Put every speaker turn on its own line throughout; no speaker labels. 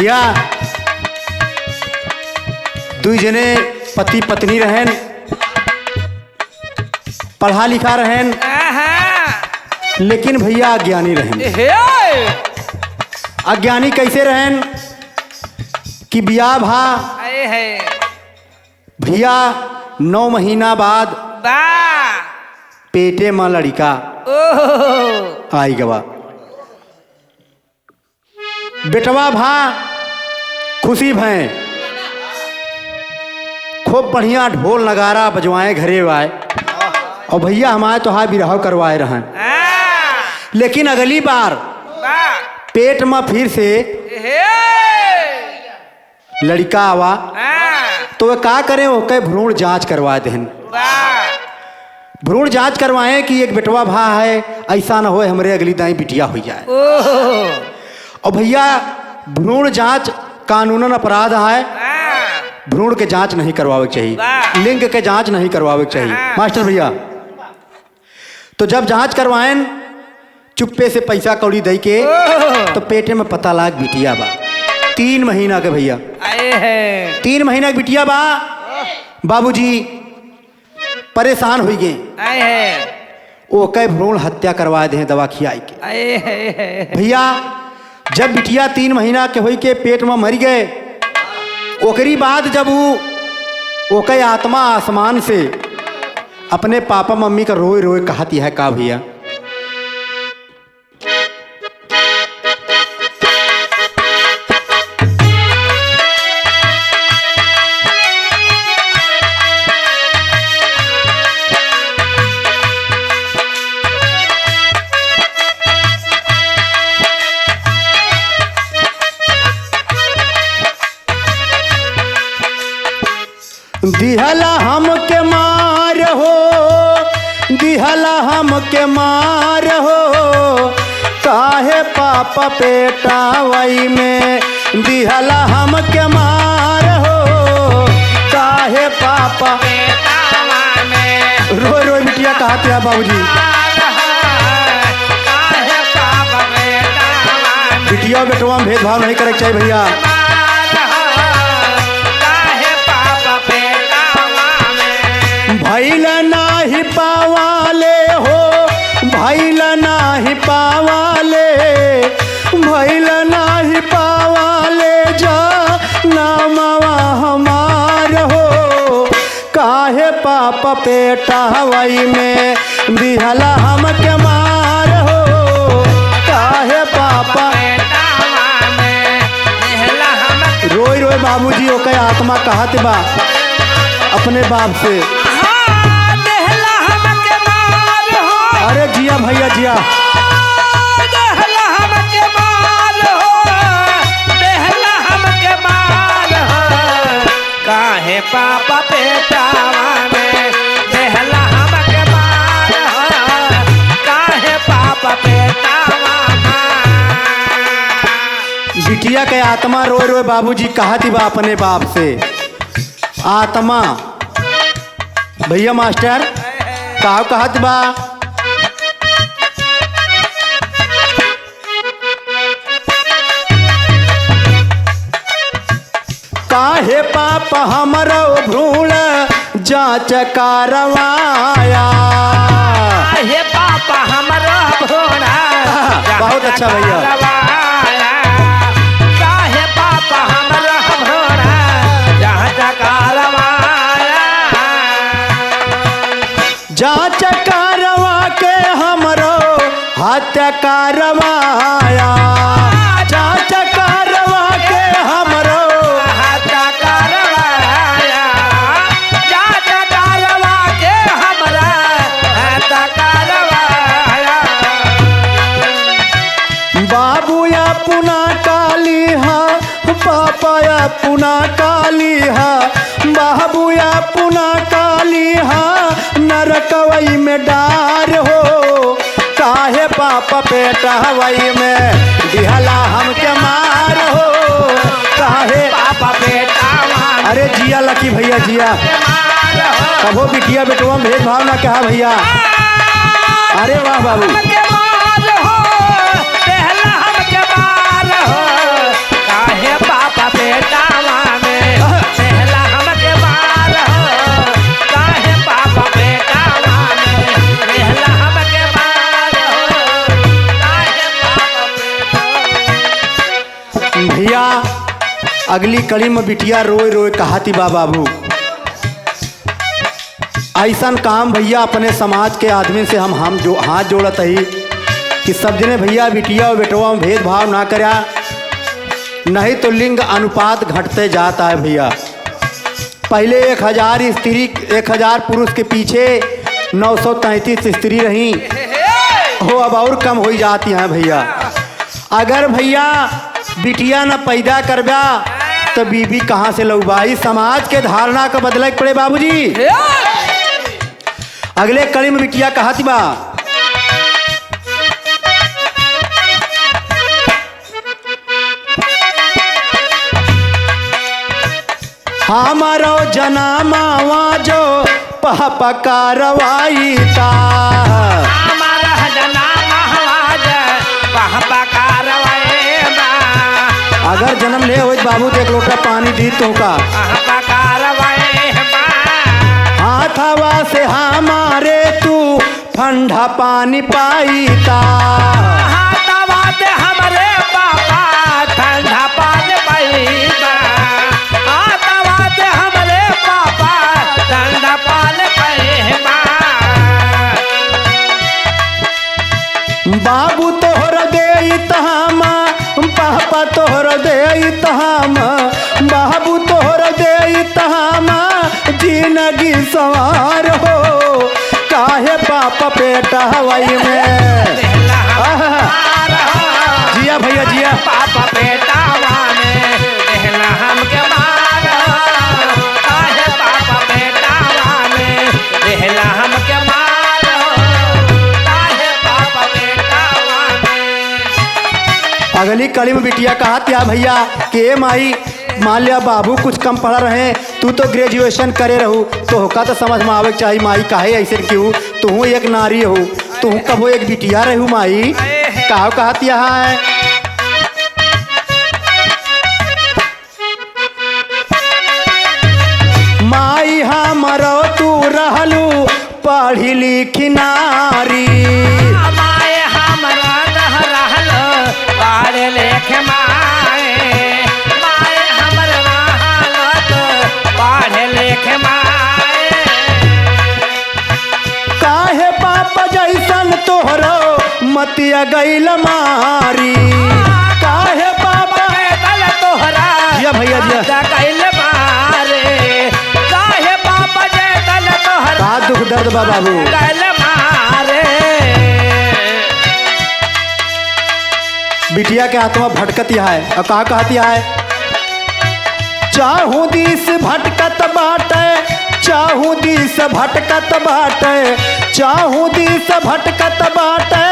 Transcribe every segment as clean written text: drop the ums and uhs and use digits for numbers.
भैया दुई जने पति पत्नी रहन, पढ़ा लिखा रहन, लेकिन भैया अज्ञानी रहन। अज्ञानी कैसे रहन कि बियाह भा भैया 9 महीना बाद पेटे में लड़का आई गवा। बेटवा भा खुशी भय, खूब बढ़िया ढोल नगारा बजवाए घरे आए और भैया हमारे तो हाँ बिरह करवाए रहन। लेकिन अगली बार पेट में फिर से लड़का आवा तो वे का करें, वो कहे भ्रूण जांच करवा दें। भ्रूण जांच करवाएं कि एक बेटवा भा है, ऐसा ना हो हमारे अगली दाई बिटिया हो जाए। और भैया भ्रूण जांच कानूनन अपराध है, भ्रूण के जांच नहीं करवावे चाहिए, लिंग के जांच नहीं करवावे चाहिए मास्टर भैया। तो जब जांच करवाएं चुप्पे से पैसा कौड़ी दे के तो पेटे में पता लाग बिटिया बा 3 महीना के। भैया 3 महीना की बिटिया बा, बाबूजी परेशान हो गए, वो कई भ्रूण हत्या करवा दे दवा खियाई के। भैया जब बिटिया 3 महीना के हो के पेट में मर गए, ओकरी बाद जब वो कई आत्मा आसमान से अपने पापा मम्मी का रोए रोए कहती है का भैया, दिहला हम के मार हो, दिहला हम के मार हो, काहे पापा पेटा वही में, दिहला हम के मार हो, काहे पापा पेटा में। रोए रोए बिटिया कहते हैं बाबूजी, बिटिया बेटवा में भेदभाव नहीं करे चाहिए भैया। भैल नाही पावाले हो, भैल नाही पावाले, भैल नाही पावाले जा नामवा हमार हो, काहे पापा पेटा वही में, दिहला हम के मार हो, काहे पापा रोई रोई बाबूजी ओके आत्मा कहत बा अपने बाप से। अरे जिया भैया जिया,
देहला हम के मार हो, देहला हम के मार हो, काहे पापा पेटावा में, देहला हम के मार हो, काहे पापा पेटावा में।
बिटिया के आत्मा रोए रोए बाबूजी कहती बा अपने बाप से। आत्मा भैया मास्टर कहा कहत बा, काहे पापा हमरो भ्रूण जांच करवाया,
काहे पापा हमरो भ्रूण
बहुत अच्छा भैया,
काहे पापा हमरो भ्रूण जांच करवाया,
जांच करवा के हमरो हत्या करवाया, जांच करवा के हमरो
हत्या करवाया, जांच करवा के हमरा हत्या करवाया।
बाबू अपना काली हा, पापा अपना काली हा, बाबू अपना काली हा, नरकवई में डार हो, काहे पापा पेटा हवाई में, दिहला हम के मार हो, काहे
पापा पेटावा में।
अरे जिया लकी भैया जिया, कभो बिटिया बेटवा में भेदभाव ना कहा भैया। अरे वाह बाबू,
के मार हो, देहला हम के मार हो, काहे
अगली कड़ी में बिटिया रोए रोए कहाती बा बाबू, ऐसा काम भैया अपने समाज के आदमी से हम जो हाथ जोड़त ही कि सब जने भैया बिटिया और बेटवा में भेदभाव ना करा, नहीं तो लिंग अनुपात घटते जाता है भैया। पहले 1000 स्त्री 1000 पुरुष के पीछे 933 स्त्री रहीं, हो अब और कम हो जाती हैं भैया। अगर भैया बिटिया न पैदा करबा तो बीबी कहाँ से लौबाई, समाज के धारणा का बदले पड़े बाबूजी। अगले कड़ी में बिटिया कहती बा, हमारो जनामावा जो पहपकारवाई ता,
हमारा जनामावा जो पहपकारवाई बा।
अगर जन्म ले हो बाबू तो एक लोटा पानी दी तो का हाथवा से हमारे तू ठंडा पानी पाई ता,
हाथवा से हमारे पापा ठंडा पानी पाई बा। हाथवा से हमारे पापा ठंडा पानी पाई बा।
बाबू तोहर दे तहाम पापा तोहर दे तहाम, बाबू तोहर दे तहाम जिंदगी सवार हो, काहे पापा पेटा हवाई में। जिया भैया जिया,
पापा पेटावा में देहला हमके मार, काहे पापा पेटावा में देहला हमके मार, काहे पापा पेटावा में।
अगली कड़ी में बिटिया कहा त्या भैया कि ए माई मान लिया बाबू कुछ कम पढ़ा रहे, तू तो ग्रेजुएशन करे रहू तो होका तो समझ में आवे चाहिए माई, काहे ऐसे क्यों, तू एक नारी हो, तू कबो एक बिटिया रहू माई, कहा कहती है। माई हमरो तू रहलू पढ़ी लिखी नारी,
माए हमरा दह रहलो पढ़े लिखे माए, माए हमरा रहलो तो पढ़े लिखे माए।
काहे पापा जैसन तोहरो मतिया गैल मारी, काहे पापा
गल तोहरा
जिया भैया जिया,
कैल मारे, काहे पापा जे गल तोहरा
का दुख दर्द बा बाबू।
गल मारे।
बिटिया के आत्मा भटकती है और कहा कहती है, चाहू दिस भटकत बाटे, चाहू दिस भटकत बाटे, चाहू दिस भटकत बाटे,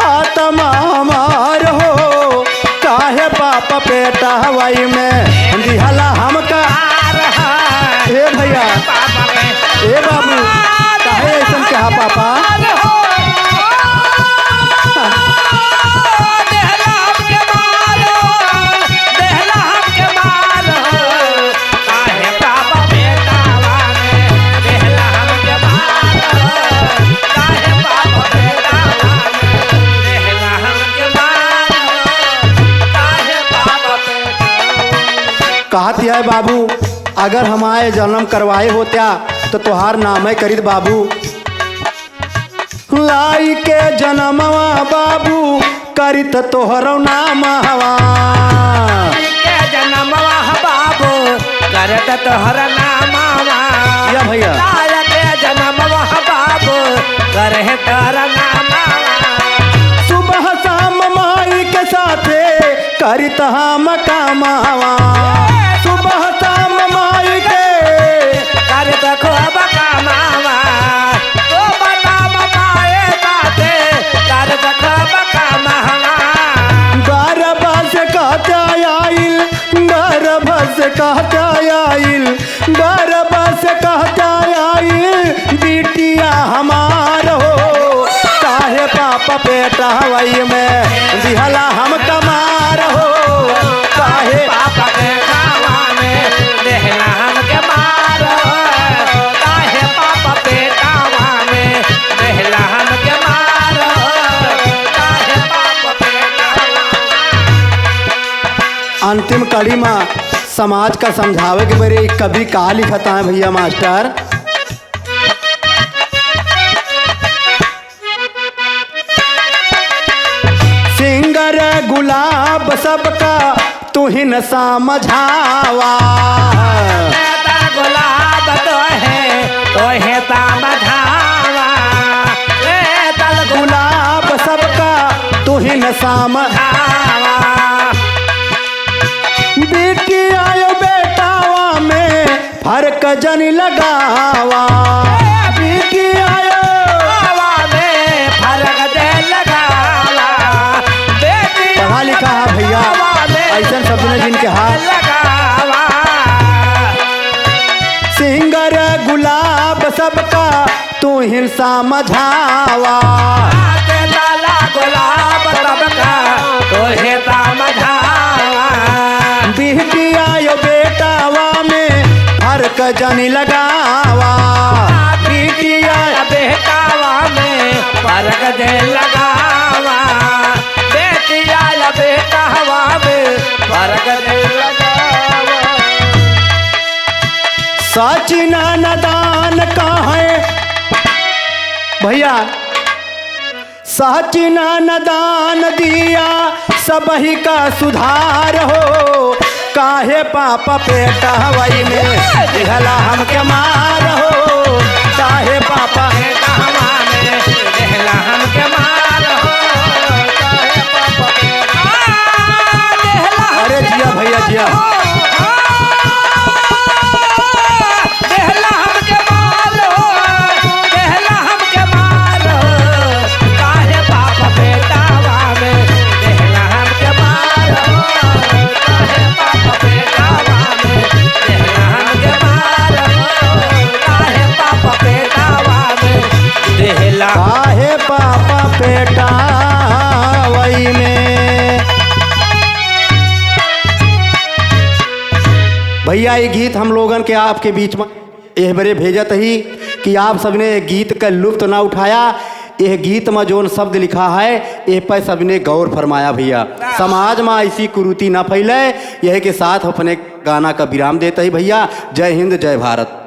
आत्मा हमार हो, काहे पापा पेटा हवाई में दिहला हमका। ए भैया ए बाबू काहे ऐसा कहा पापा, कहती है बाबू अगर हमारे जन्म करवाए होत्या तो तुहार नाम है करीत बाबू, लाई के जन्मवा बाबू करित तोहरो नाम हवा,
जन्मवा बाबू करत तोहर नामवा,
या भैया
के जन्मवा बाबू करे तोहर नामवा।
सुबह शाम माई के साथे करित हम कामवा, सुबह शाम माई के
करत खूब कमावा, तो बताम माए बाते करत खूब कमावा।
गर्भ से कहता आइल, गर्भ से कहता आइल, गर्भ से कहता आइल, बिटिया हमार हो, काहे पापा पेटा हवाई में दिहला हम कमार हो, काहे
पापा के खावा में देहला हमके मार, काहे पापा पेटावा में देहला हमके मार, काहे पापा पेटावा।
अंतिम कड़ी में समाज का समझावे के मेरे कभी कहा लिखता है भैया मास्टर। सिंगर गुलाब सबका तू ही न समझावा।
गुलाब तो है समझावा।
गुलाब सबका तू ही न समझावा। बेटी आयो बेटावा में फर्क जन लगावा। बेटी आयो
में फर्क दे लगावा। बेटी
पढ़ा लिखा है भैया ऐसा शब्द ने जिनके हाथ
लगावा।
सिंगर गुलाब सबका तू ही समझावा।
गुलाब सबका तो है समझावा।
बेटी आयो बेटावा में फर्क जन लगावा। बेटी आयो
बेटावा में फर्क दे लगावा। बेटी आया बेटावा में फर्क दे लगावा।
सच नदान का है भैया, सच नदान दिया सबही का सुधार हो। काहे पाप पेटा हवाई में दिहला हमके मार हो। काहे पापा
बेटा हमारे देहला हमके मार हो। काहे पापा देहला
अरे जिया भैया जिया।
देहला हमके मार हो। देहला हमके मार हो। काहे पापा बेटावा में देहला हमके मार हो। काहे पापा बेटावा में देहला हमके मार हो। काहे पापा बेटावा में देहला
काहे पापा पेटा वही में। भैया ये गीत हम लोगन के आपके बीच में एह बरे भेजत ही कि आप सबने ये गीत का लुत्फ ना उठाया। यह गीत में जोन शब्द लिखा है यह पर सबने गौर फरमाया भैया। समाज में ऐसी कुरीति ना फैले। यह के साथ अपने गाना का विराम देते ही भैया। जय हिंद जय भारत।